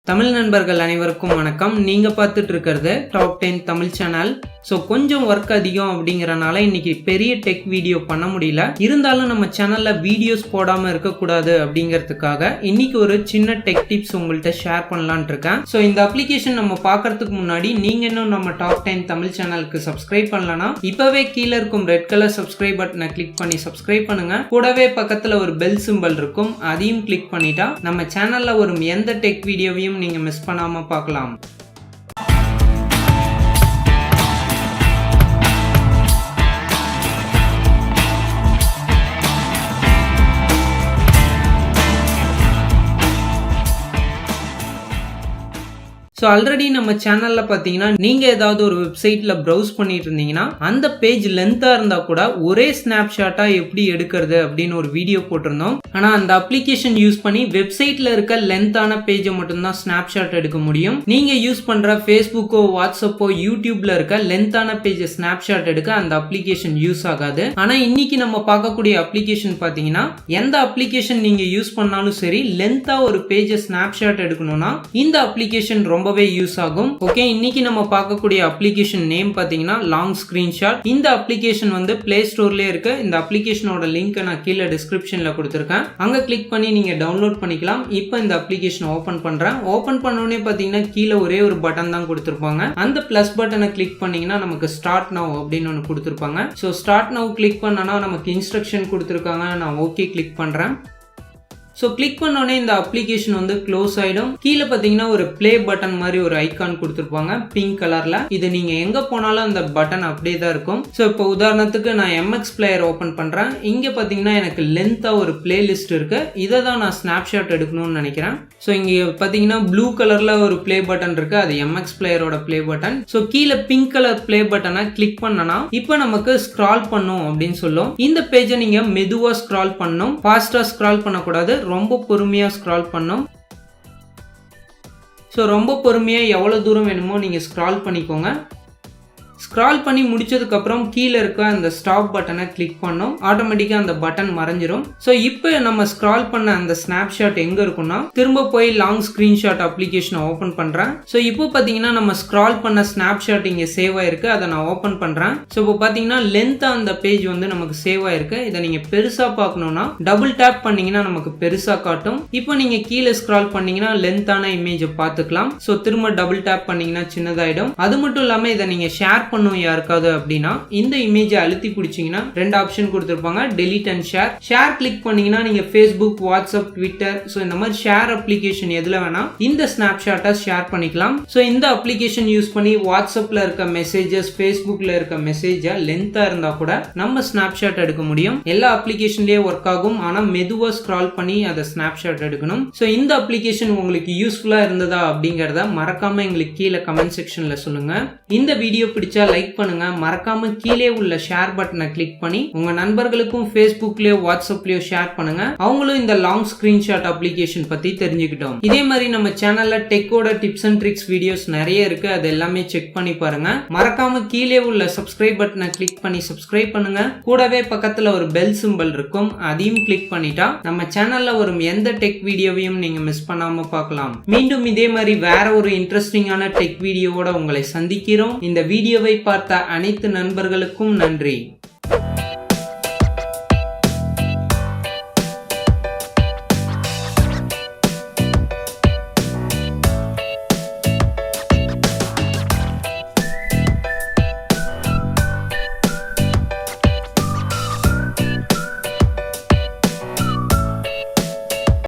தமிழ் நண்பர்கள் அனைவருக்கும் வணக்கம். நீங்க பார்த்துட்டு இருக்கிறது டாப் 10 தமிழ் சேனல். கொஞ்சம் ஒர்க் அதிகம் அப்படிங்கறனால இன்னைக்கு பெரிய டெக் வீடியோ பண்ண முடியல. இருந்தாலும் நம்ம சேனல்ல வீடியோஸ் போடாம இருக்கக்கூடாது அப்படிங்கிறதுக்காக இன்னைக்கு ஒரு சின்ன டெக் டிப்ஸ் உங்கள்கிட்ட ஷேர் பண்ணலாம்னு இருக்கேன். இந்த அப்ளிகேஷன் நம்ம பார்க்கறதுக்கு முன்னாடி நீங்க இன்னும் நம்ம டாப் 10 தமிழ் சேனலுக்கு சப்ஸ்கிரைப் பண்ணலனா இப்பவே கீழே இருக்கும் ரெட் கலர் சப்ஸ்கிரைப் பட்டனை கிளிக் பண்ணி சப்ஸ்கிரைப் பண்ணுங்க. கூடவே பக்கத்துல ஒரு பெல் சிம்பல் இருக்கும், அதையும் கிளிக் பண்ணிட்டா நம்ம சேனல்ல வரும் எந்த டெக் வீடியோவையும் நீங்க மிஸ் பண்ணாம பார்க்கலாம். ஆல்ரெடி நம்ம சேனல்ல பாத்தீங்கன்னா நீங்க ஏதாவது ஒரு வெப்சைட்ல ப்ரௌஸ் பண்ணிட்டு இருந்தீங்கன்னா அந்த பேஜ் லென்த்தா இருந்தா கூட ஒரே ஸ்னாப்ஷாட்டா எப்படி எடுக்கிறது அப்படின்னு ஒரு வீடியோ போட்டிருந்தோம். ஆனா அந்த அப்ளிகேஷன் யூஸ் பண்ணி வெப்சைட்ல இருக்க லென்த்தான பேஜை மட்டும்தான் ஸ்னாப்ஷாட் எடுக்க முடியும். நீங்க யூஸ் பண்ற ஃபேஸ்புக்கோ வாட்ஸ்அப்போ யூடியூப்ல இருக்க லென்த்தான பேஜை ஸ்னாப்ஷாட் எடுக்க அந்த அப்ளிகேஷன் யூஸ் ஆகாது. ஆனா இன்னைக்கு நம்ம பார்க்கக்கூடிய அப்ளிகேஷன் பாத்தீங்கன்னா எந்த அப்ளிகேஷன் நீங்க யூஸ் பண்ணாலும் சரி லென்த்தா ஒரு பேஜை ஸ்னாப்ஷாட் எடுக்கணும்னா இந்த அப்ளிகேஷன் ரொம்ப யூஸ் ஆகும். ஓகே, இன்னைக்கு நம்ம பார்க்கக்கூடிய அப்ளிகேஷன் நேம் பாத்தீங்கன்னா லாங் ஸ்கிரீன்ஷாட். இந்த அப்ளிகேஷன் வந்து பிளே ஸ்டோர்லயே இருக்கு. இந்த அப்ளிகேஷனோட லிங்க் நான் கீழே டிஸ்கிரிப்ஷன்ல கொடுத்திருக்கேன். அங்க கிளிக் பண்ணி நீங்க டவுன்லோட் பண்ணிக்கலாம். இப்போ இந்த அப்ளிகேஷன் ஓபன் பண்றேன். ஓபன் பண்ண உடனே பாத்தீங்கன்னா கீழே ஒரே ஒரு பட்டன் தான் கொடுத்திருப்பாங்க. அந்த பிளஸ் பட்டனை கிளிக் பண்ணீங்கன்னா நமக்கு ஸ்டார்ட் நவ் அப்படின்னு ஒன்னு கொடுத்திருப்பாங்க. ஸ்டார்ட் நவ் கிளிக் பண்ணனா நமக்கு இன்ஸ்ட்ரக்ஷன் கொடுத்திருக்காங்க. நான் ஓகே கிளிக் பண்றேன். கிளிக் பண்ணோடனே இந்த அப்ளிகேஷன் வந்து க்ளோஸ் ஆயிடும். கீழே பாத்தீங்கன்னா ஒரு பிளே பட்டன் மாதிரி ஒரு ஐகான் கொடுத்திருப்பாங்க பிங்க் கலர்ல. இது நீங்க எங்க போனாலும் அந்த பட்டன் அப்படியே தான் இருக்கும். இப்போ உதாரணத்துக்கு நான் MX பிளேயர் ஓபன் பண்றேன். இங்க பாத்தீங்கன்னா எனக்கு லென்த்தா ஒரு பிளேலிஸ்ட் இருக்கு. இதை தான் நான் ஸ்னாப்ஷாட் எடுக்கணும்னு நினைக்கிறேன். இங்க பாத்தீங்கன்னா ப்ளூ கலர்ல ஒரு பிளே பட்டன் இருக்கு, அது MX பிளேயரோட பிளே பட்டன். கீழே பிங்க் கலர் பிளே பட்டனை கிளிக் பண்ணனா இப்போ நமக்கு ஸ்க்ரால் பண்ணும் அப்படின்னு சொல்லும். இந்த பேஜை நீங்க மெதுவா ஸ்க்ரால் பண்ணணும், ஃபாஸ்டா ஸ்க்ரால் பண்ணக்கூடாது. ரொம்ப பொறுமையா ஸ்க்ரால் பண்ணும். ரொம்ப பொறுமையா எவ்வளவு தூரம் வேணுமோ நீங்க ஸ்க்ரால் பண்ணிக்கோங்க. ஸ்க்ரால் பண்ணி முடிச்சதுக்கு அப்புறம் கீழே இருக்க அந்த ஸ்டாப் பட்டனை கிளிக் பண்ணோம். ஆட்டோமேட்டிக்கா அந்த பட்டன் மறைஞ்சிரும். இப்போ நம்ம ஸ்க்ரால் பண்ண அந்த ஸ்னாப்ஷாட் எங்க இருக்குன்னா திரும்ப போய் லாங் ஸ்கிரீன்ஷாட் அப்ளிகேஷனை ஓபன் பண்றேன். இப்போ பாத்தீங்கன்னா நம்ம ஸ்க்ரால் பண்ண ஸ்னாப்ஷாட் இங்க சேவ் ஆயிருக்கு. அதை நான் ஓபன் பண்றேன். இப்போ பாத்தீங்கன்னா லென்த்தா அந்த பேஜ் வந்து நமக்கு சேவ் ஆயிருக்கு. இதை நீங்க பெருசா பார்க்கணும்னா டபுள் டேப் பண்ணீங்கன்னா நமக்கு பெருசா காட்டும். இப்போ நீங்க கீழே ஸ்க்ரால் பண்ணீங்கன்னா லென்த்தான இமேஜை பார்த்துக்கலாம். திரும்ப டபுள் டேப் பண்ணீங்கன்னா சின்னதாயிடும். அது மட்டும் இல்லாம இதை நீங்க ஷேர் பண்ணும் யாருக்காவது அப்படின்னா இந்த இமேஜை அழுத்தி பிடிச்சீங்கன்னா ரெண்டு ஆப்ஷன் கொடுத்திருப்பாங்க, delete and share. Share click பண்ணீங்கன்னா நீங்க ஃபேஸ்புக், வாட்ஸ்அப், ட்விட்டர் இந்த மாதிரி ஷேர் அப்ளிகேஷன் எதுல வேணா இந்த ஸ்னாப்ஷாட்டை ஷேர் பண்ணிக்கலாம். இந்த அப்ளிகேஷன் யூஸ் பண்ணி வாட்ஸ்அப்ல இருக்க மெசேஜஸ், ஃபேஸ்புக்ல இருக்க மெசேஜ் லென்த்தா இருந்தா கூட நம்ம ஸ்னாப்ஷாட் எடுக்க முடியும். எல்லா அப்ளிகேஷன்லயே ஒர்க் ஆகும். ஆனா மெதுவா ஸ்க்ரால் பண்ணி அதை ஸ்னாப்ஷாட் எடுக்கணும். இந்த அப்ளிகேஷன் உங்களுக்கு யூஸ்ஃபுல்லா இருந்ததா அப்படிங்கறத மறக்காம எங்களுக்கு கீழே கமெண்ட் செக்ஷன்ல சொல்லுங்க. இந்த வீடியோ பிடிச்சா லைக் பண்ணுங்க. மறக்காம கீழே உள்ள ஷேர் பட்டனை கிளிக் பண்ணி உங்க நண்பர்களுக்கும் ஃபேஸ்புக்லயோ வாட்ஸ்அப்லயோ ஷேர் பண்ணுங்க. அவங்களும் இந்த லாங் ஸ்கிரீன்ஷாட் அப்ளிகேஷன் பத்தி தெரிஞ்சுக்கிட்டோம். இதே மாதிரி நம்ம சேனல்ல டெக்கோட டிப்ஸ் அண்ட் ட்ரிக்ஸ் வீடியோஸ் நிறைய இருக்கு. அது எல்லாமே செக் பண்ணி பாருங்க. மறக்காம கீழே உள்ள சப்ஸ்கிரைப் பட்டனை கிளிக் பண்ணி சப்ஸ்கிரைப் பண்ணுங்க. கூடவே பக்கத்துல ஒரு பெல் சிம்பல் இருக்கும், அதையும் கிளிக் பண்ணிட்டா நம்ம சேனல்ல வரும் எந்த டெக் வீடியோவையும் நீங்க மிஸ் பண்ணாம பார்க்கலாம். மீண்டும் இதே மாதிரி வேற ஒரு இன்ட்ரெஸ்டிங்கான டெக் வீடியோவோட உங்களை சந்திக்கிறோம். இந்த வீடியோவை பார்த்த அனைத்து நண்பர்களுக்கும் நன்றி.